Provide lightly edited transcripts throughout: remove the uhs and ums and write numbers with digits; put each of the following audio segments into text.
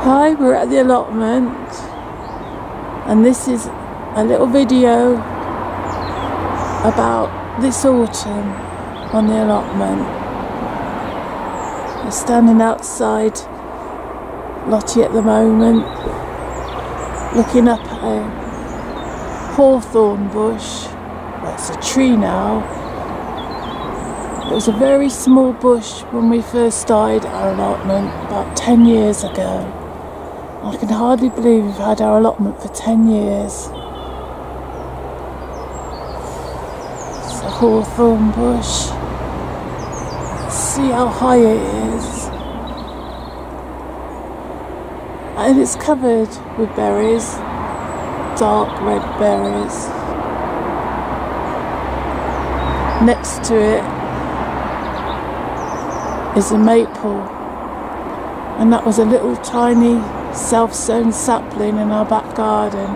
Hi, we're at the allotment, and this is a little video about this autumn on the allotment. We're standing outside Lottie at the moment, looking up at a hawthorn bush. Well, it's a tree now. It was a very small bush when we first started our allotment about 10 years ago. I can hardly believe we've had our allotment for 10 years. It's a hawthorn bush. See how high it is. And it's covered with berries, dark red berries. Next to it is a maple, and that was a little tiny self-sown sapling in our back garden,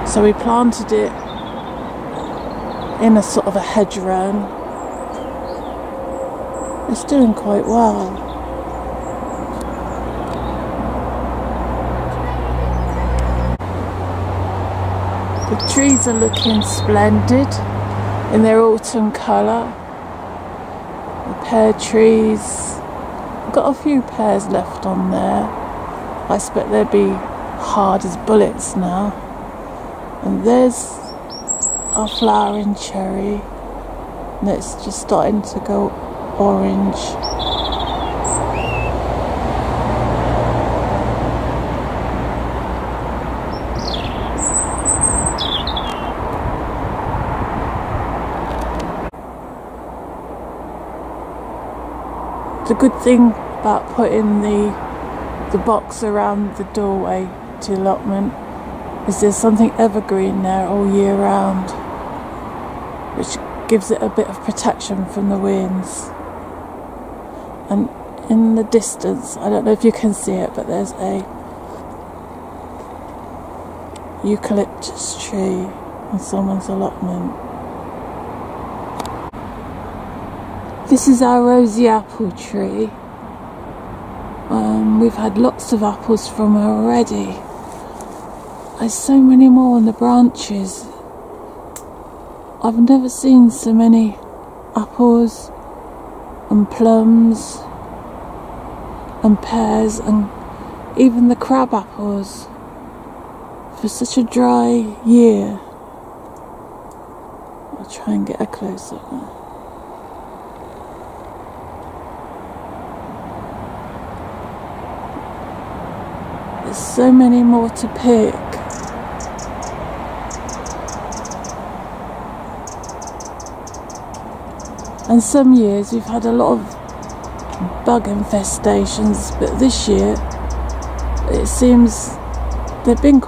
so we planted it in a sort of a hedgerow. It's doing quite well. The trees are looking splendid in their autumn colour. The pear trees, got a few pears left on there. I expect they'll be hard as bullets now. And there's our flowering cherry, and it's just starting to go orange. The good thing about putting the box around the doorway to the allotment is there's something evergreen there all year round, which gives it a bit of protection from the winds. And in the distance, I don't know if you can see it, but there's a eucalyptus tree on someone's allotment. This is our rosy apple tree. We've had lots of apples from her already. There's so many more on the branches. I've never seen so many apples and plums and pears and even the crab apples for such a dry year. I'll try and get a close-up now. There's so many more to pick. And some years we've had a lot of bug infestations, but this year it seems they've been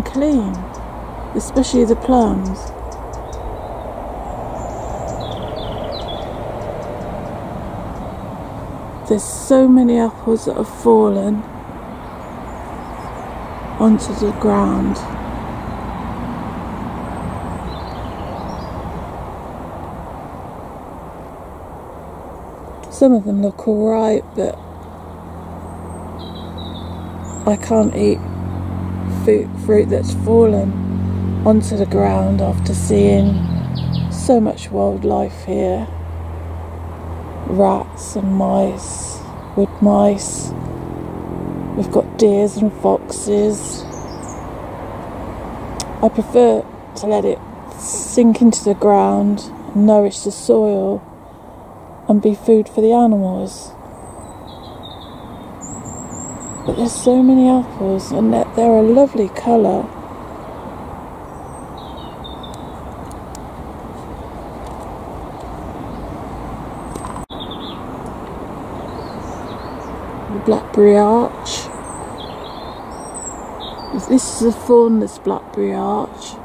clean, especially the plums. There's so many apples that have fallen onto the ground. Some of them look alright, but I can't eat fruit that's fallen onto the ground after seeing so much wildlife here. Rats and mice, wood mice. We've got deers and foxes. I prefer to let it sink into the ground and nourish the soil and be food for the animals. But there's so many apples, and they're a lovely colour. The blackberry arch. This is a thornless blackberry arch,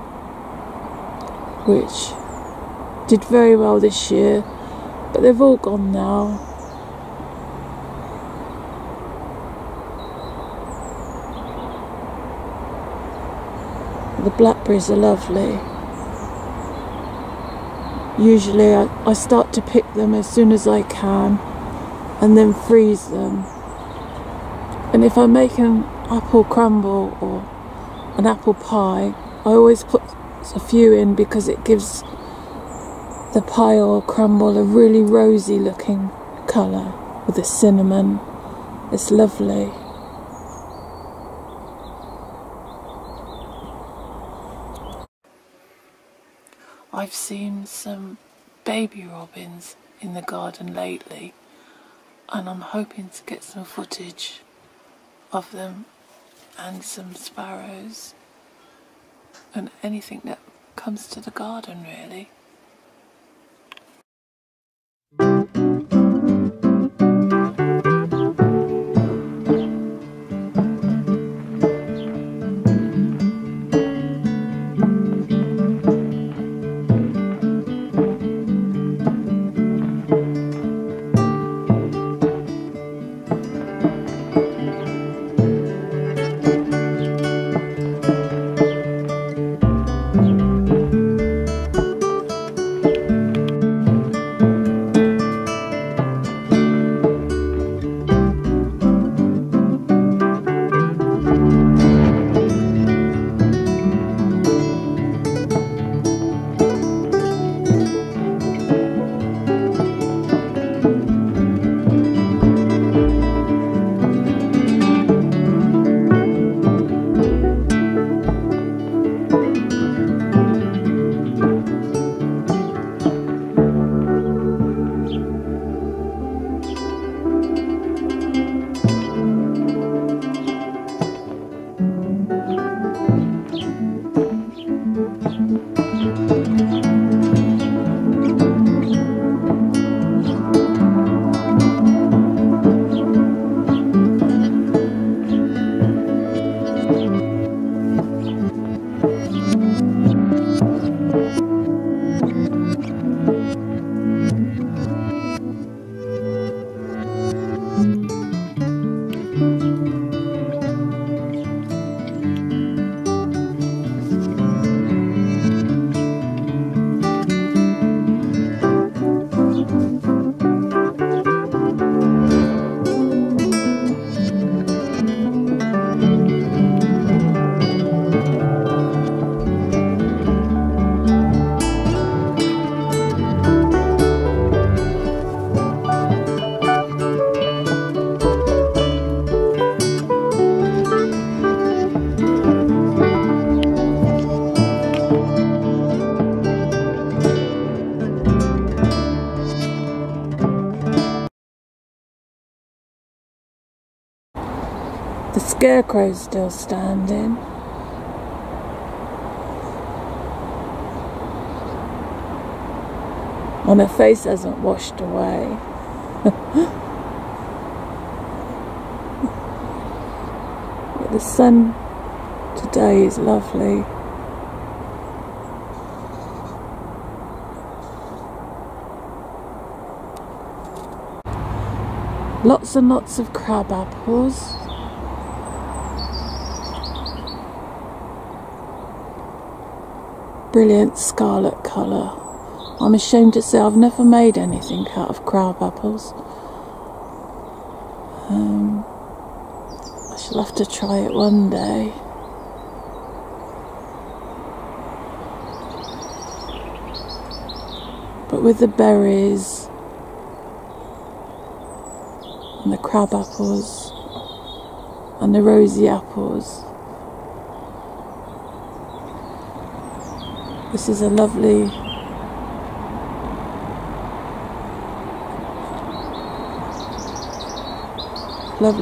which did very well this year, but they've all gone now. The blackberries are lovely. Usually I start to pick them as soon as I can and then freeze them And if I'm making apple crumble or an apple pie, I always put a few in because it gives the pie or crumble a really rosy looking colour with the cinnamon. It's lovely. I've seen some baby robins in the garden lately, and I'm hoping to get some footage of them and some sparrows and anything that comes to the garden really. The scarecrow's still standing. And her face hasn't washed away. But the sun today is lovely. Lots and lots of crab apples. Brilliant scarlet colour. I'm ashamed to say I've never made anything out of crab apples. I shall have to try it one day. But with the berries and the crab apples and the rosy apples, this is a lovely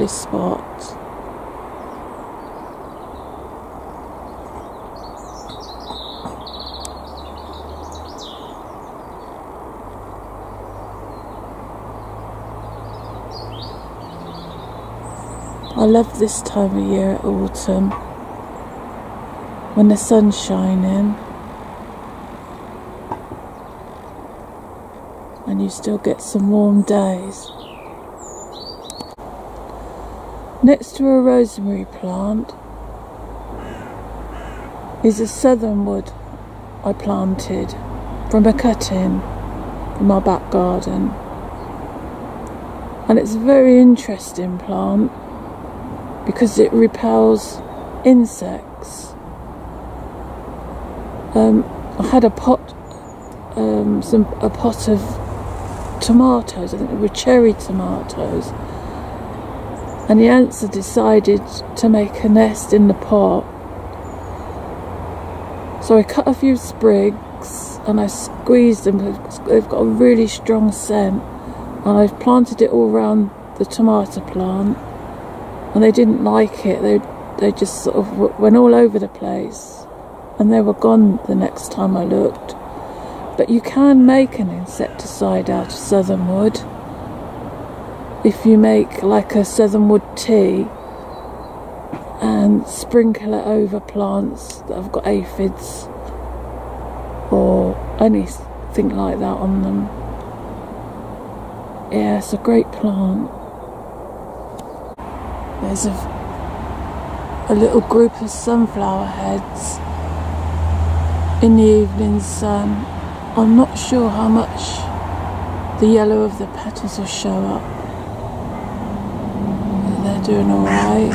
spot. I love this time of year at autumn, when the sun's shining and you still get some warm days. Next to a rosemary plant is a southernwood I planted from a cut-in from my back garden, and it's a very interesting plant. because it repels insects. I had a pot of tomatoes, I think they were cherry tomatoes, and the ants had decided to make a nest in the pot. So I cut a few sprigs and I squeezed them because they've got a really strong scent, and I've planted it all around the tomato plant, and they didn't like it. They just sort of went all over the place, and they were gone the next time I looked. But you can make an insecticide out of southernwood if you make like a southernwood tea and sprinkle it over plants that have got aphids or anything like that on them. Yeah, it's a great plant. There's a little group of sunflower heads in the evening sun. I'm not sure how much the yellow of the petals will show up. They're doing alright.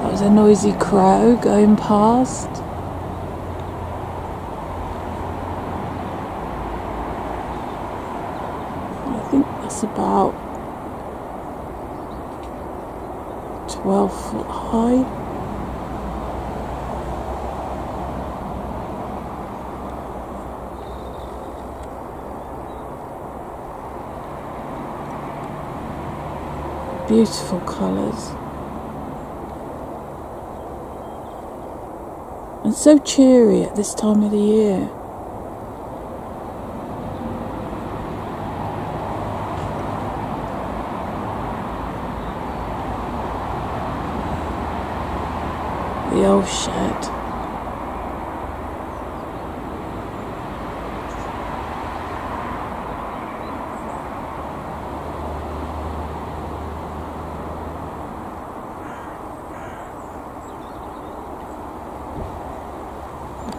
That was a noisy crow going past. I think that's about 12 foot high. Beautiful colours, and so cheery at this time of the year. The old shed.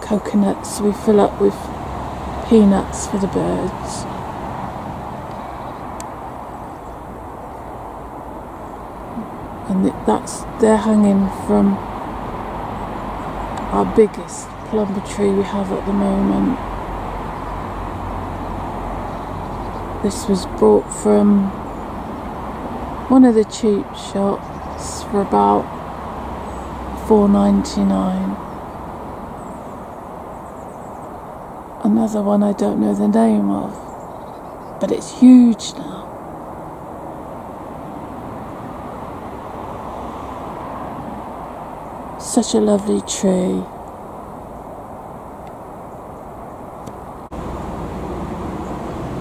Coconuts we fill up with peanuts for the birds. And they're hanging from our biggest plumber tree we have at the moment. This was brought from one of the cheap shops for about $4.99. Another one I don't know the name of, but it's huge now. Such a lovely tree.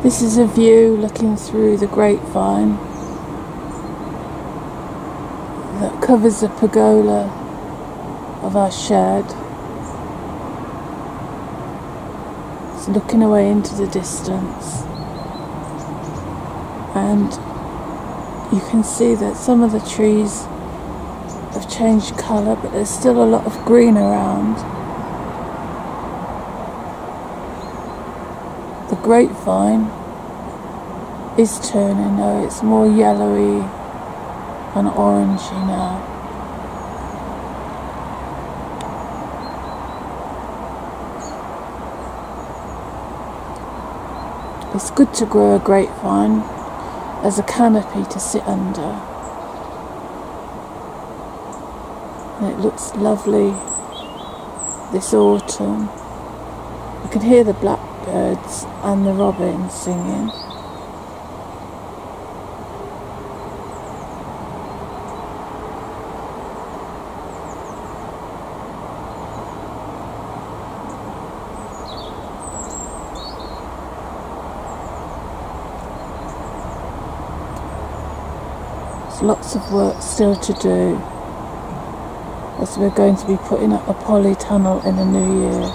This is a view looking through the grapevine that covers the pergola of our shed. Looking away into the distance, and you can see that some of the trees have changed colour, but there's still a lot of green around. The grapevine is turning though, it's more yellowy and orangey now. It's good to grow a grapevine as a canopy to sit under. And it looks lovely this autumn. You can hear the blackbirds and the robins singing. Lots of work still to do, as we're going to be putting up a polytunnel in the new year.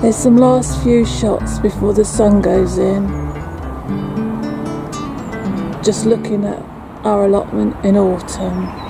There's some last few shots before the sun goes in. Just looking at our allotment in autumn.